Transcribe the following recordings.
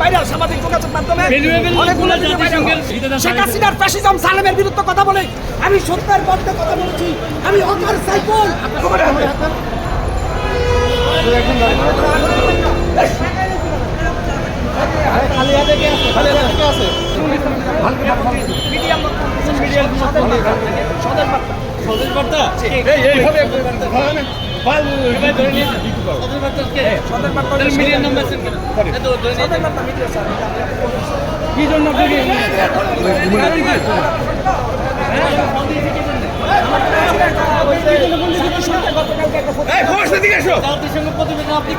Viral সামাজিক যোগাযোগ মাধ্যমে অনেকগুলো ভিডিও ভাইরাল। শেখ হাসিনার ফ্যাসিজম সালেমের বিরুদ্ধে কথা বলে আমি সত্যের পক্ষে কথা বলছি। আমি অকার সাইকেল খালি হাতে কে আছে? খালি হাতে কে আছে? মিডিয়াম মিডিয়াম সদর বার্তা সদর বার্তা এই হবে বাল ভাই ধরে নিয়ে সদর বার্তা কে সদর বার্তা মিডিয়াম নাম্বার সেন্ড করে এত ধরে নিয়ে সদর বার্তা মিডিয়া স্যার কি জন্য আপনি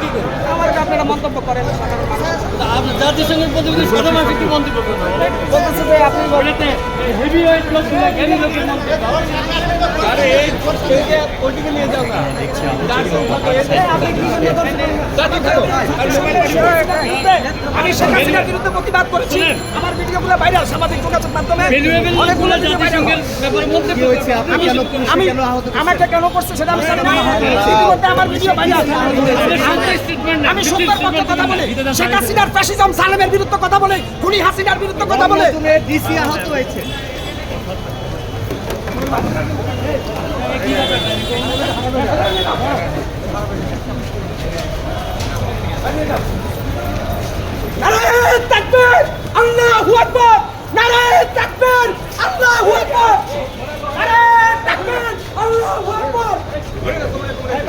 আপনারা মন্তব্য করেন জাতিসংঘের প্রতিনিধি সাধারণ কি মন্তব্য করেন বলতেছে যে আপনি হেভি ওয়েট লোক আরে এই ওইদিকে নিয়ে যাও না আমি শেখ হাসিনার বিরুদ্ধে প্রতিবাদ করেছি। আমার ভিডিওগুলো ভাইরাল সামাজিক যোগাযোগ মাধ্যমে অনেকগুলো জাতিসংঘের ব্যাপারে মন্তব্য হয়েছে। আমাকে কেন করছে সেটা আমি জানি না। ইতিমধ্যে আমার ভিডিও ভাইরাল। আমি সত্যের পক্ষে কথা বলি। শেখ হাসিনার ফ্যাসিজম সালেমের বিরুদ্ধে কথা বলে, খুনি হাসিনার বিরুদ্ধে কথা বলে। ডিসি আহত হয়েছে। নারায়ে তাকবীর আল্লাহু আকবার, নারায়ে তাকবীর আল্লাহু আকবার, নারায়ে তাকবীর আল্লাহু আকবার,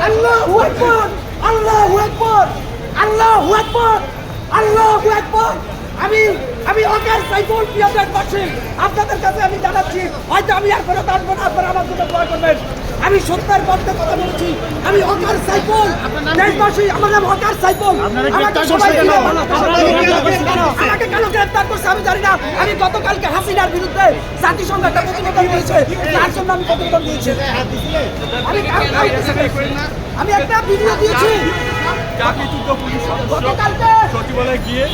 আল্লাহু আকবার, আল্লাহু আকবার, আল্লাহু আকবার, আল্লাহু আকবার। আমি অকার সাইকেল প্রিয় দেশবাসী, আপনাদের কাছে আমি জানাচ্ছি, হয়তো আমি আর ফেরত আসবো না, আপনারা আমার জন্য দোয়া করবেন। আমি সত্যের পক্ষে কথা বলছি। আমি অকার সাইকেল দেশবাসী, আমার নাম অকার সাইকেল। আমাকে সবাই আমাকে কেন গ্রেফতার করছে আমি জানি না। আমি গতকালকে হাসিনার বিরুদ্ধে জাতিসংঘ একটা প্রতিবেদন দিয়েছে, তার জন্য আমি প্রতিবেদন দিয়েছি। আমি একটা ভিডিও দিয়েছি চাকরিচ্যুত পুলিশ গতকালকে সচিবালয়ে গিয়ে